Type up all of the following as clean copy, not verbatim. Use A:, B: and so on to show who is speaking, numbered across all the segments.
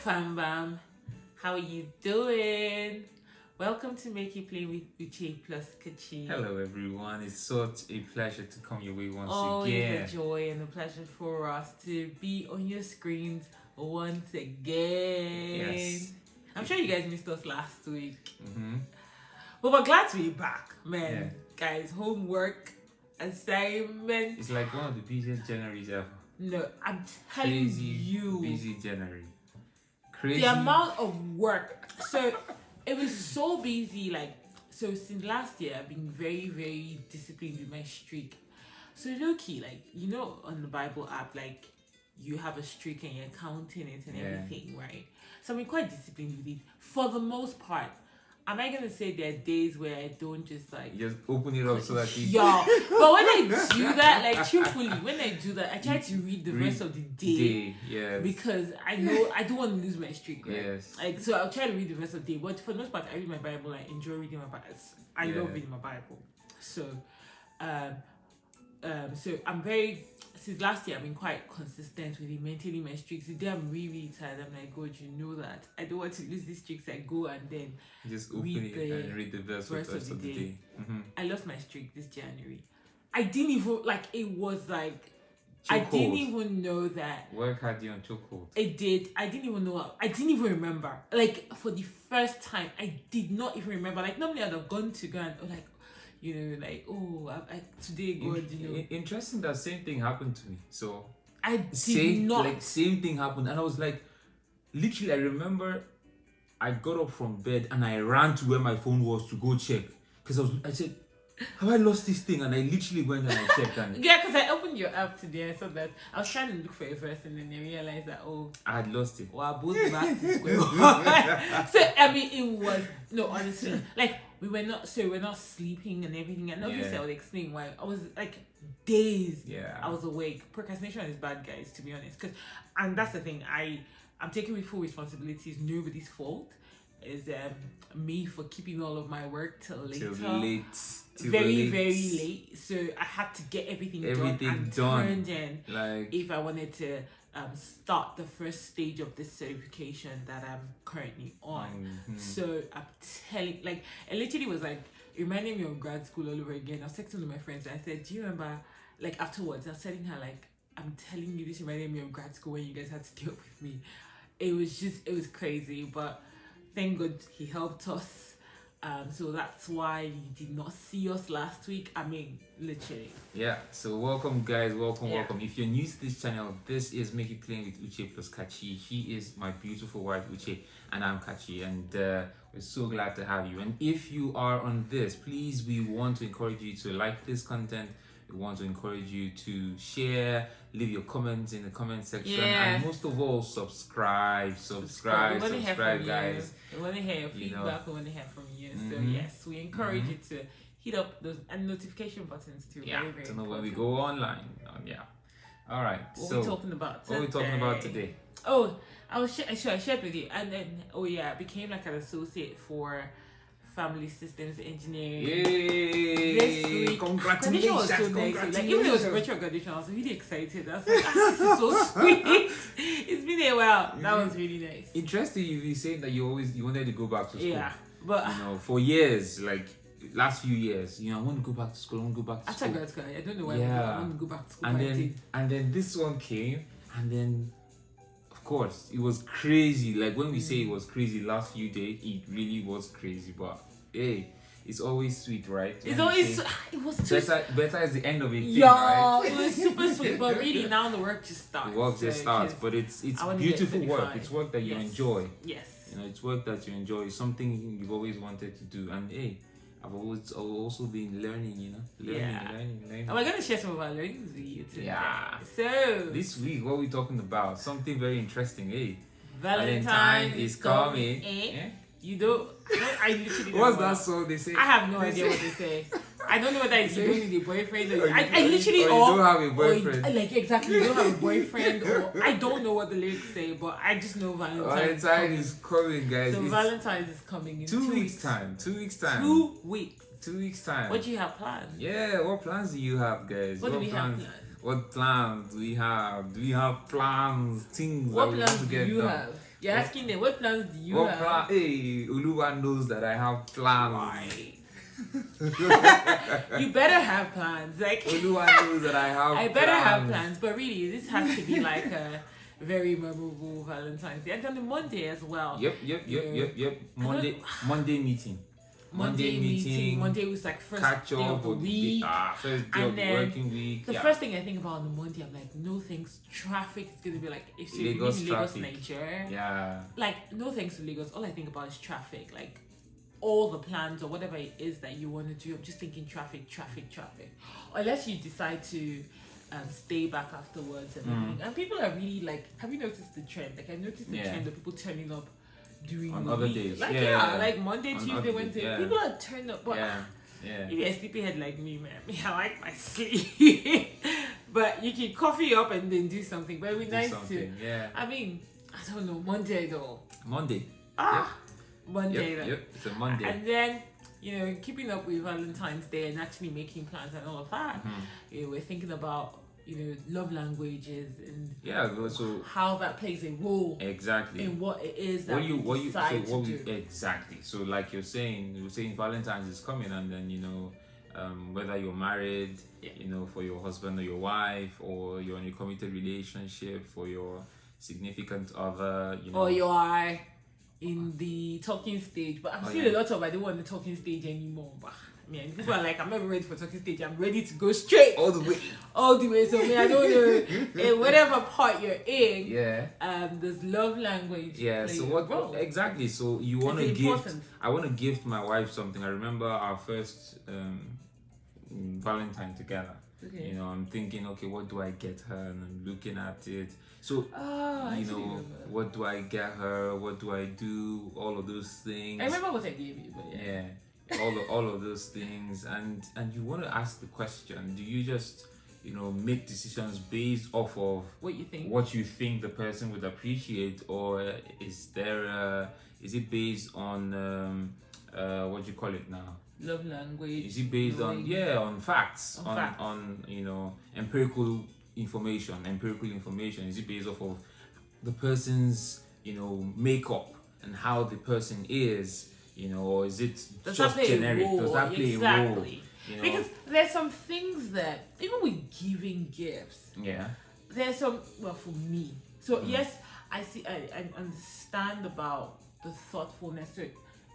A: fam bam. How are you doing? Welcome to Make You Play with Uche plus Kachi.
B: Hello everyone, it's such a pleasure to come your way once
A: Always
B: again.
A: a joy and a pleasure for us to be on your screens once again.
B: Yes.
A: I'm sure you guys missed us last week.
B: Mm-hmm.
A: But we're glad to be back, man.
B: Yeah.
A: Guys, homework, assignment.
B: It's like one of the busiest Januaries ever.
A: No, I'm telling
B: Crazy,
A: you.
B: busy January. Crazy.
A: The amount of work. So it was so busy. So since last year, I've been very, very disciplined with my streak. So low key, on the Bible app, you have a streak and you're counting it and everything, right? So I'm quite disciplined with it for the most part. Am I gonna say there are days where I don't just
B: just open it up so that you
A: but when I do that, truthfully, when I do that, I try to read the rest of the day.
B: Yes.
A: Because I know I don't want to lose my streak, right?
B: Yes.
A: So I'll try to read the rest of the day. But for the most part, I read my Bible. I enjoy reading my Bible. I love reading my Bible. So, so I'm very. Since last year, I've been quite consistent with it, maintaining my streaks. The day I'm really, really tired, I'm like, God, you know that I don't want to lose these streaks. I go and then
B: just open it and read the rest of the day. Mm-hmm.
A: I lost my streak this January. I didn't even it was I didn't even know that.
B: Work had you on chokehold.
A: It did. I didn't even know. I didn't even remember. For the first time, I did not even remember. Normally I'd have gone to go and today, God,
B: Interesting that same thing happened to me. So
A: I did not.
B: Same thing happened, and I was literally, I remember I got up from bed and I ran to where my phone was to go check because I said, have I lost this thing? And I literally went and I checked and
A: because I opened your app today. I saw that I was trying to look for it first, and then I realized that
B: I had lost it.
A: Well, both back to square one. So it was honestly we're not sleeping and everything, and obviously I would explain why. I was days.
B: Yeah.
A: I was awake. Procrastination is bad, guys. To be honest, and that's the thing. I'm taking with full responsibility. It's nobody's fault. Is me for keeping all of my work till later. Very late. So I had to get everything done and turned in. If I wanted to start the first stage of this certification that I'm currently on. Mm-hmm. So I'm telling, it literally was reminding me of grad school all over again. I was texting to my friends and I said, do you remember, afterwards, I was telling her, I'm telling you, this reminded me of grad school when you guys had to deal with me. It was crazy, but thank God he helped us. So that's why you did not see us last week. I mean, literally.
B: Yeah. So welcome, guys. Welcome. If you're new to this channel, this is Make It Plain with Uche plus Kachi. She is my beautiful wife, Uche, and I'm Kachi. And we're so glad to have you. And if you are on this, please, we want to encourage you to like this content. We want to encourage you to share, leave your comments in the comment section, and most of all, subscribe, guys.
A: We want to hear your feedback. We want to hear from you. Mm-hmm. So yes, we encourage you to hit up those and notification buttons too.
B: Yeah,
A: very, very
B: to know
A: important.
B: when we go online. All right.
A: What are we talking about today?
B: What are we talking about today?
A: Oh, I shared with you, and then I became an associate for Family Systems Engineering.
B: Yay!
A: This week,
B: congratulations!
A: Was so nice. Even though it was a virtual graduation, I was really excited. I was like, this is so sweet. It's been a while. That was really nice.
B: Interesting, you were saying that you wanted to go back to school.
A: Yeah, but
B: for years, last few years, I want to go back to school.
A: After grad school, I don't know why. I want to go back to school.
B: And then this one came, and then. Of course, it was crazy. When we say it was crazy last few days, it really was crazy. But hey, it's always sweet, right?
A: It was
B: better is the end of it.
A: Yeah, it was super sweet. But really, now the work just starts.
B: The work just starts, but it's beautiful work. It's work that you enjoy.
A: Yes.
B: It's work that you enjoy. It's something you've always wanted to do, and hey. I've also been learning, learning.
A: And we're going to share some of our learnings with you today.
B: Yeah.
A: So,
B: this week, what are we talking about? Something very interesting, eh?
A: Valentine is coming. You don't. I literally don't.
B: What's that song they say?
A: I have no idea what they say. I don't know whether it's you don't need a boyfriend or I literally
B: you don't have a boyfriend.
A: Exactly, you don't have a boyfriend or I don't know what the lyrics say, but I just know
B: Valentine is coming, guys.
A: So Valentine is coming in
B: 2 weeks time. 2 weeks time.
A: 2 weeks.
B: 2 weeks time.
A: What do you have planned?
B: Yeah, what plans do you have, guys?
A: What do we have planned?
B: What plans do we have? Do we have plans? Things
A: what
B: that we
A: plans
B: want to
A: do
B: get
A: you
B: done?
A: have? You're asking them, what plans do you
B: What
A: have?
B: plan? Hey, Uluwa knows that I have plans.
A: Right. You better have plans. Like
B: Uluwa knows that I have
A: I better have plans. But really, this has to be like a very memorable Valentine's Day. And on the Monday as well.
B: Yep. Monday meeting.
A: Monday was like first
B: Catch
A: day
B: up
A: of the
B: with
A: week.
B: first day of the working week.
A: The first thing I think about on the Monday, I'm like, no thanks. Traffic is gonna be like if you live in Lagos, Nigeria.
B: Yeah.
A: Like no thanks to Lagos. All I think about is traffic. Like all the plans or whatever it is that you want to do, I'm just thinking traffic. Unless you decide to stay back afterwards and everything. And people are really like, have you noticed the trend? Like I noticed the trend of people turning up during
B: on
A: the
B: other
A: week.
B: days.
A: Like like Monday, Tuesday, Wednesday. People are turning up. But if you're a sleepyhead like me, man, I like my sleep. But you can coffee up and then do something. But it would be nice to.
B: Yeah.
A: I mean, I don't know, Monday though.
B: Monday.
A: Monday then.
B: Yep, it's a Monday.
A: And then, keeping up with Valentine's Day and actually making plans and all of that. We're thinking about, love languages and
B: so
A: how that plays a role
B: exactly
A: in what it is that we decide to do.
B: Exactly. So like you're saying Valentine's is coming, and then whether you're married, for your husband or your wife, or you're in a committed relationship, for your significant other,
A: or you are in the talking stage. But I'm still a lot of I don't want the talking stage anymore. But people are like, I'm never ready for talking stage. I'm ready to go straight
B: all the way.
A: So I don't know in whatever part you're in.
B: Yeah.
A: There's love language.
B: Yeah. So what exactly? So you want to gift? I want to gift my wife something. I remember our first Valentine together.
A: Okay.
B: I'm thinking, okay, what do I get her? And I'm looking at it. So, what do I get her? What do I do? All of those things.
A: I remember what I gave you, but
B: yeah. all of those things, and you want to ask the question: do you just make decisions based off of
A: what you think
B: the person would appreciate, or is it based on what do you call it now?
A: Love language.
B: Is it based on facts, on empirical information? Is it based off of the person's makeup and how the person is, or is it just generic? Does that play a role?
A: Because there's some things that even with giving gifts, there's some for me. So yes, I understand about the thoughtfulness. So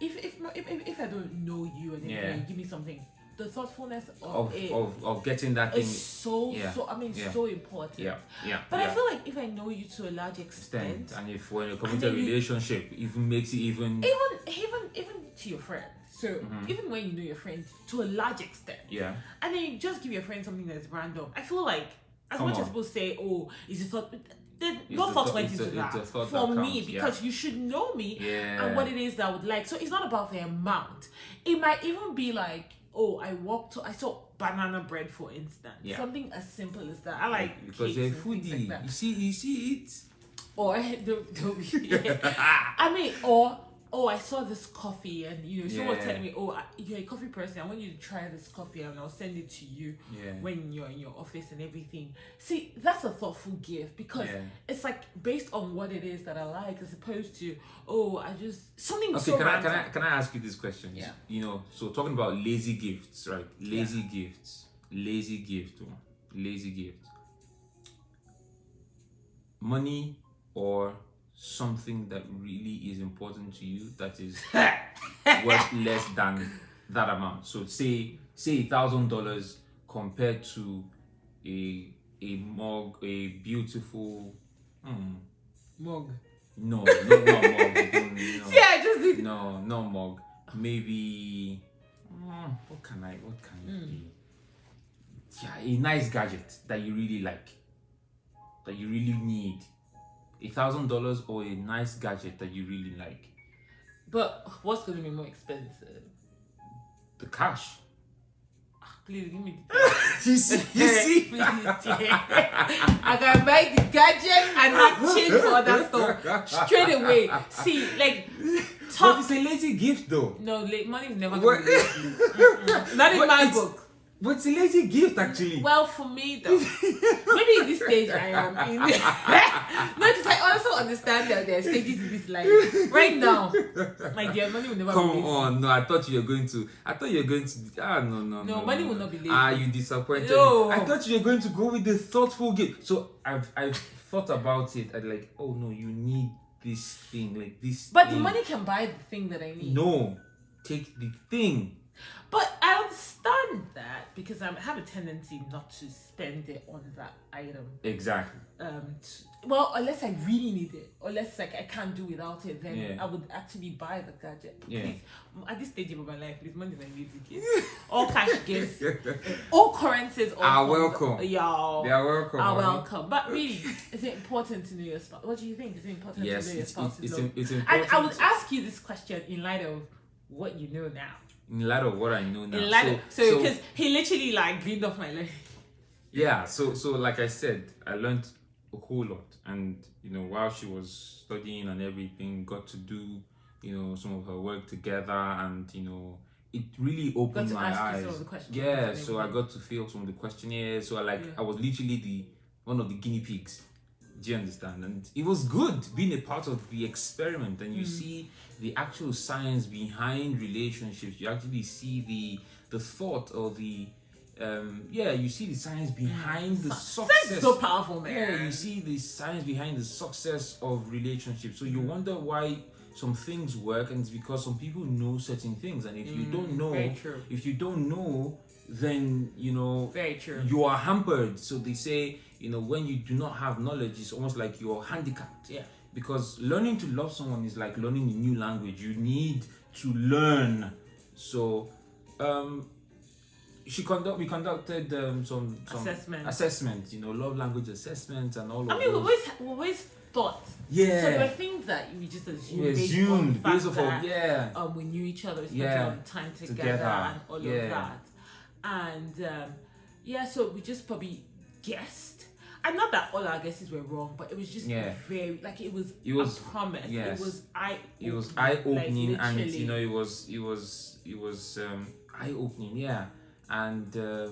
A: if I don't know you and then you give me something, the thoughtfulness of
B: getting that thing
A: is so important. But I feel like if I know you to a large extent,
B: and if we're in a committed relationship, even makes it even
A: to your friend. So even when you know your friend to a large extent, and then you just give your friend something that's random, I feel like as much as people say, "Oh, is it thought?" No thought went into that for me because you should know me and what it is that I would like. So it's not about the amount. It might even be like, oh, I saw banana bread, for instance. Something as simple as that. I like
B: because you're a foodie. Like you see it.
A: Or I saw this coffee and someone telling me, you're a coffee person, I want you to try this coffee and I'll send it to you when you're in your office and everything. See, that's a thoughtful gift because it's like based on what it is that I like, as opposed to I just something. Okay,
B: can I ask you this question? So talking about lazy gifts, right? Lazy gift. Money or something that really is important to you that is worth less than that amount. So say $1,000 compared to a mug, a beautiful
A: mug.
B: No, not mug. No.
A: See, I just did.
B: No mug. Maybe what can it be? Yeah, a nice gadget that you really like, that you really need. $1,000 or a nice gadget that you really like.
A: But what's going to be more expensive?
B: The cash.
A: Please give me
B: the cash. You see?
A: Please, I can buy the gadget and have change for other stuff straight away. See, like,
B: but it's a lazy gift though.
A: No, money is never going to be lazy. Not in my book.
B: But it's a lazy gift, actually.
A: Well, for me though, maybe in this stage I am in. No, because I also understand that there are stages in this life. Right now, my dear, money will never
B: Come
A: be lazy.
B: on, no, I thought you were going to. No,
A: money will not be lazy.
B: You disappointed
A: No.
B: me. I thought you were going to go with the thoughtful gift. So I've thought about it. I'm like, oh no, you need this thing, like this.
A: But
B: thing.
A: the money can buy the thing that I need.
B: No, take the thing.
A: But I understand that because I have a tendency not to spend it on that item.
B: Exactly.
A: Well, unless I really need it, unless like I can't do without it, then
B: Yeah.
A: I would actually buy the gadget.
B: Yeah.
A: Please, at this stage of my life, please, money is my music gifts. All cash gifts, all currencies
B: Are welcome.
A: Y'all.
B: They are welcome.
A: Are
B: honey.
A: welcome. But really, is it important to know your spouse? What do you think? Is it important
B: Yes,
A: to know your
B: it's
A: spouse?
B: important.
A: And I would ask you this question in light of what you know now.
B: In light of what I know now.
A: In light so because he literally like greened off my life.
B: Yeah, so like I said, I learned a whole lot, and while she was studying and everything, got to do some of her work together, and it really opened my eyes.
A: Some of the questions
B: yeah, so I got to fill some of the questionnaires. So I was literally one of the guinea pigs. Do you understand? And it was good being a part of the experiment, and you see the actual science behind relationships. You actually see the thought or the you see the science behind the success.
A: That's so powerful, man.
B: Yeah, you see the science behind the success of relationships. So you wonder why some things work, and it's because some people know certain things, and if you don't know, then
A: very true.
B: you are hampered. So they say, when you do not have knowledge, it's almost like you're handicapped.
A: Yeah.
B: Because learning to love someone is like learning a new language. You need to learn. So, we conducted some assessment. Love language assessment and all of those.
A: We always thought.
B: Yeah.
A: So there were things that we just assumed based on the fact that we knew each other, we spent a lot of time together and all of that. And so we just probably guessed. And not that all our guesses were wrong, but it was just very it was a promise.
B: Yes.
A: It was
B: eye opening,
A: like,
B: and it was eye opening. Yeah. And I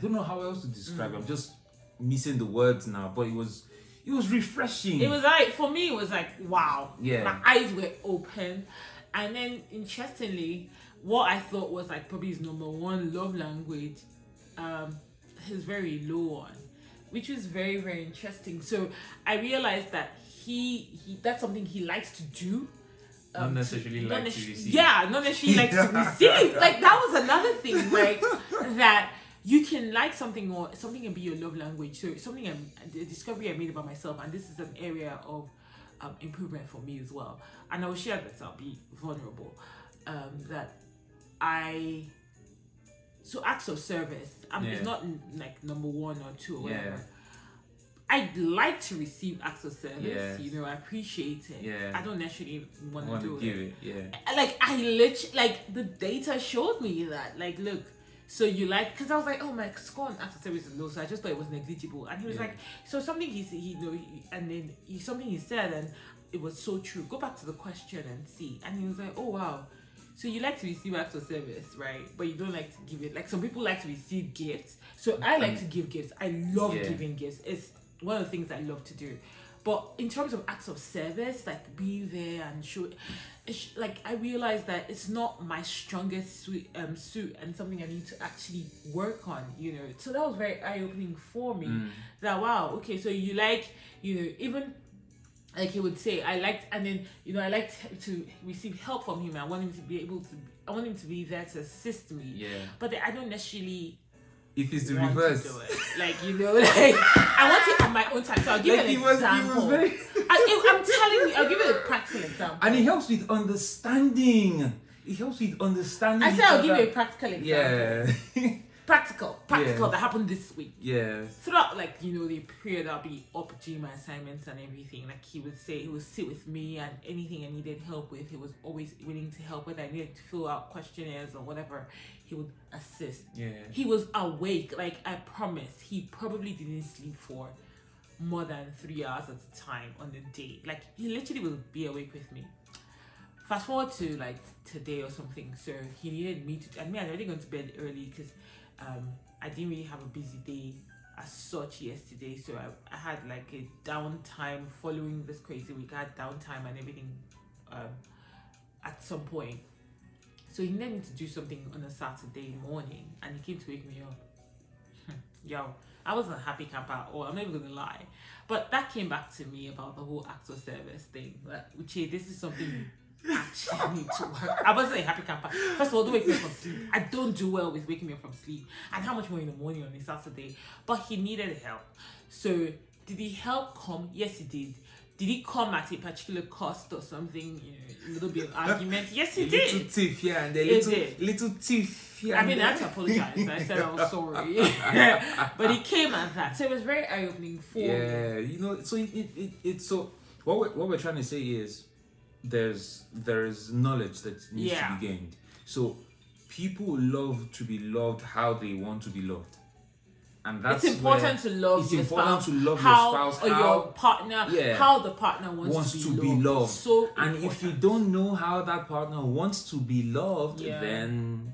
B: don't know how else to describe it. I'm just missing the words now, but it was refreshing.
A: It was for me, it was like, wow.
B: Yeah.
A: My eyes were open. And then interestingly, what I thought was like probably his number one love language, his very low one, which was very, very interesting. So I realized that he that's something he likes to do.
B: Not necessarily like to receive.
A: Yeah, not necessarily like to receive. Like that was another thing, right? That you can like something, or something can be your love language. So the discovery I made about myself, and this is an area of improvement for me as well. And I will share this. I'll be vulnerable. So acts of service. It's not like number one or two or whatever. I like to receive acts of service.
B: Yes.
A: I appreciate it.
B: Yeah.
A: I don't necessarily want to do
B: give it. Yeah.
A: Like I literally the data showed me that. Like, look, so you like, because I was like, oh, my score on acts of service is low, so I just thought it was negligible. And he was like, so something something he said, and it was so true. Go back to the question and see. And he was like, oh wow. So you like to receive acts of service, right? But you don't like to give it. Like some people like to receive gifts. So I like to give gifts. I love giving gifts. It's one of the things I love to do. But in terms of acts of service, like being there and show, like I realized that it's not my strongest suit and something I need to actually work on. So that was very eye-opening for me. That wow, okay, so you like, even. Like he would say, I liked to receive help from him. I want him to be there to assist me.
B: Yeah.
A: But I don't necessarily.
B: If it's the reverse,
A: to do it. I want it on my own time. So I'll give you an example. I'm telling you, I'll give you a practical example.
B: And it helps with understanding.
A: I said I'll give you a practical example.
B: Yeah.
A: Practical that happened this week.
B: Yeah.
A: Throughout the period I'll be up doing my assignments and everything, like he would sit with me, and anything I needed help with, he was always willing to help. Whether I needed to fill out questionnaires or whatever, he would assist.
B: Yeah.
A: He was awake. Like I promise, he probably didn't sleep for more than 3 hours at a time on the day. Like he literally would be awake with me. Fast forward to like today or something. So he needed me to. I was already going to bed early because I didn't really have a busy day as such yesterday, so I had like a downtime following this crazy week. I had downtime and everything at some point. So he needed me to do something on a Saturday morning, and he came to wake me up. Yo, I wasn't a happy camper at all, I'm not even gonna lie. But that came back to me about the whole acts of service thing. Like, Uche, this is something you actually need to work. I wasn't a happy camper. First of all, don't wake me up from sleep. I don't do well with waking me up from sleep. And how much more in the morning on a Saturday? But he needed help. So, did the help come? Yes, he did. Did he come at a particular cost or something? You know, a little bit of argument? Yes, he did.
B: Little tiff here and there. Little tiff here.
A: I mean, I had to apologize. I said I was sorry. But he came at that. So it was very eye-opening for me.
B: Yeah, you know, so it's so what we're trying to say is there's knowledge that needs to be gained. So people love to be loved how they want to be loved. And that's
A: it's important to love your spouse,
B: or
A: your partner, how the partner wants to be loved. So
B: and important. If you don't know how that partner wants to be loved, then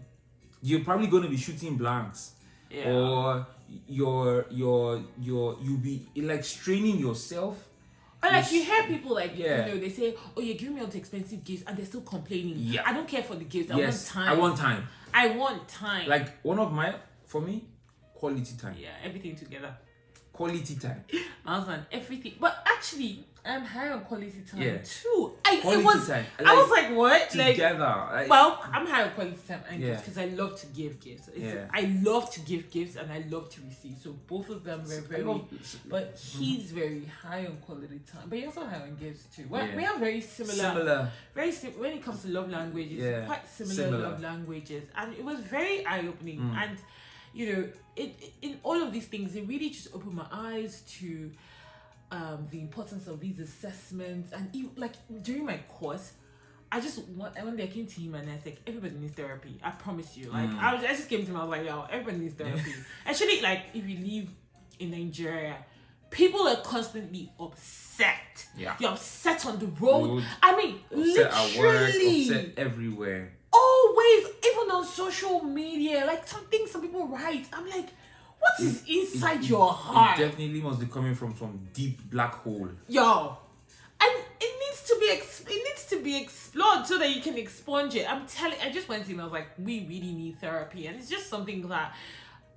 B: you're probably going to be shooting blanks, or you'll be like straining yourself.
A: Or like you hear people like you know, they say, "Oh, you're giving me all the expensive gifts," and they're still complaining.
B: Yeah.
A: I don't care for the gifts.
B: I want time.
A: I want time.
B: Like for me. Quality time.
A: Yeah, everything together.
B: Quality time.
A: My husband, everything. But actually, I'm high on quality time too.
B: I was
A: like, what?
B: Together.
A: I'm high on quality time and gifts because I love to give gifts. I love to give gifts and I love to receive. So both of them were very. But he's very high on quality time. But he's also high on gifts too. We have very similar. Very when it comes to love languages, quite similar love languages, and it was very eye opening and. You know, in all of these things, it really just opened my eyes to the importance of these assessments. And even, like during my course, one day I came to him and I was like, everybody needs therapy. I promise you. Like I just came to him, I was like, yo, everybody needs therapy. Actually, like if you live in Nigeria, people are constantly upset. Yeah. You're upset on the road. I mean,
B: upset
A: literally.
B: At work, upset everywhere.
A: Always, even on social media, like some people write. I'm like, what is inside your heart?
B: It definitely must be coming from some deep black hole.
A: Yo, and it needs to be explored so that you can expunge it. I just went to him. I was like, we really need therapy, and it's just something that,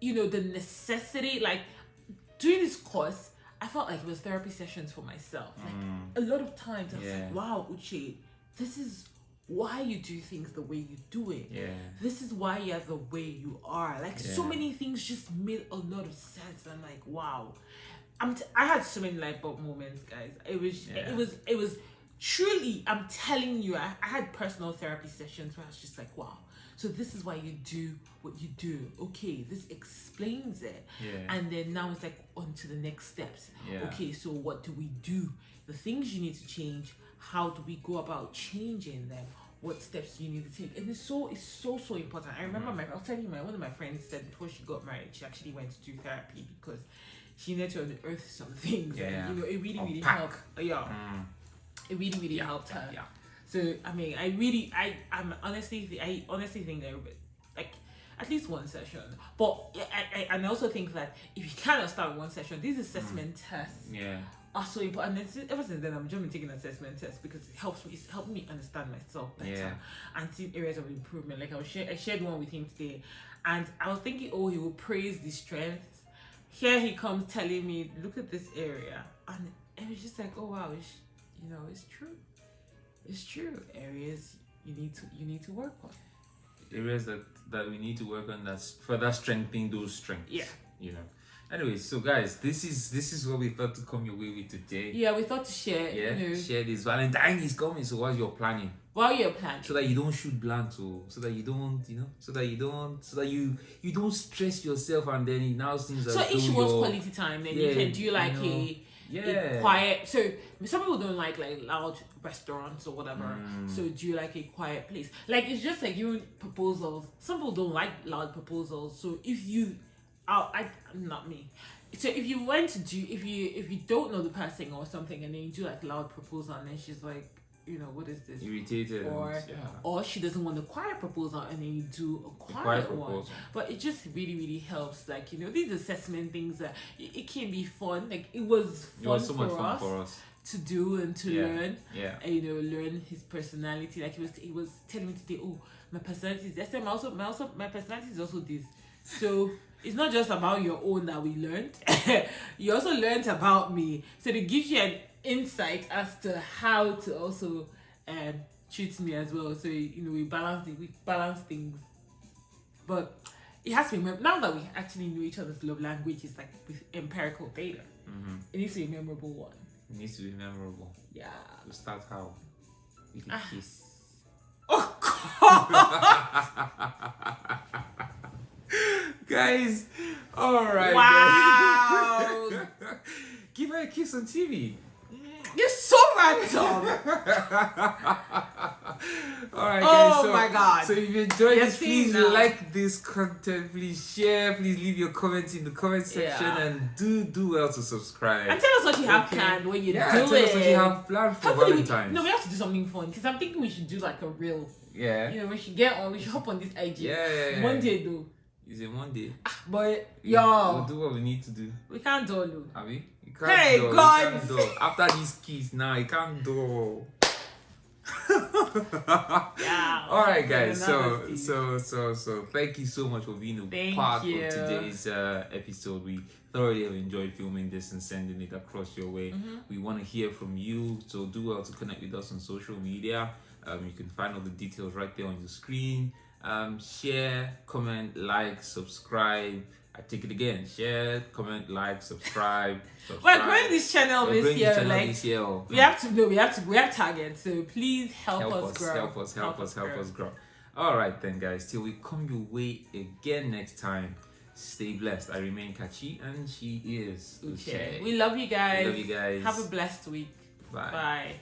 A: you know, the necessity. Like doing this course, I felt like it was therapy sessions for myself. Like a lot of times, I was like, wow, Uche, this is why you do things the way you do it.
B: Yeah.
A: This is why you're the way you are. Like so many things just made a lot of sense. I'm like, wow. I had so many light bulb moments, guys. It was truly, I'm telling you, I had personal therapy sessions where I was just like, wow. So this is why you do what you do. Okay, this explains it.
B: Yeah.
A: And then now it's like on to the next steps.
B: Yeah.
A: Okay, so what do we do? The things you need to change. How do we go about changing them? What steps you need to take? And it's so important. I remember I'll tell you, one of my friends said before she got married, she actually went to do therapy because she needed to unearth some things.
B: Yeah.
A: And, you know, it really helped. It really helped her. Yeah. So I mean, I honestly think that like at least one session. But I also think that if you cannot start with one session, these assessment tests. Are so important. And ever since then, I've just been taking assessment tests because it's helped me understand myself better and see areas of improvement. Like I shared one with him today, and I was thinking, oh, he will praise the strengths. Here he comes telling me, look at this area, and it was just like, oh wow, it's true. It's true. Areas you need to work on.
B: Areas that we need to work on. That's further strengthening those strengths. Yeah. You know. Anyway, so guys, this is what we thought to come your way with today.
A: Yeah, we thought to share.
B: Yeah, share this. Valentine is coming, so what's your planning?
A: While you're planning,
B: so that you don't shoot blank, so that you don't, so that you don't stress yourself, and then it now seems like.
A: So if she wants quality time, then you can do like a quiet. So some people don't like loud restaurants or whatever. So do like a quiet place. Like it's just like you proposals. Some people don't like loud proposals. So if you not me. So if you don't know the person or something, and then you do like loud proposal, and then she's like, what is this?
B: Irritated.
A: Or she doesn't want a quiet proposal, and then you do a quiet one. But it just really, really helps. Like, these assessment things, it can be fun. Like, it was so much fun for us to do and to learn.
B: Yeah.
A: And, learn his personality. Like, he was telling me today, oh, my personality is this. My personality is also this. So it's not just about your own that we learned. You also learned about me. So it gives you an insight as to how to also treat me as well. So we balance things. But it has to be now that we actually know each other's love languages, like with empirical data. It needs to be a memorable one.
B: It needs to be memorable.
A: Yeah.
B: To start how? With a kiss.
A: Oh God.
B: Guys, all right.
A: Wow.
B: Guys. Give her a kiss on TV.
A: You're so random.
B: Alright,
A: oh
B: guys. So,
A: my God.
B: So if you enjoyed this, please like this content. Please share. Please leave your comments in the comment section, and do well to subscribe.
A: And tell us what you have planned when you do it.
B: Tell us what you have planned for Valentine.
A: We have to do something fun, because I'm thinking we should do like a reel.
B: Yeah.
A: We should we should hop on this IG.
B: Yeah.
A: Monday though.
B: Is it Monday?
A: But
B: we'll do what we need to do.
A: We can't do.
B: Are we?
A: Hey God!
B: After these keys, now you can't do.
A: Yeah.
B: All right, guys. So thank you so much for being a part of today's episode. We thoroughly have enjoyed filming this and sending it across your way. We want to hear from you, so do well to connect with us on social media. You can find all the details right there on your screen. Share, comment, like, subscribe. I take it again. Share, comment, like, subscribe.
A: We're growing this channel this year. We have targets. So please help us grow.
B: Help us grow. All right then, guys. Till we come your way again next time. Stay blessed. I remain Kachi, and she is Uche.
A: We love you guys.
B: Have
A: a blessed week.
B: Bye.
A: Bye.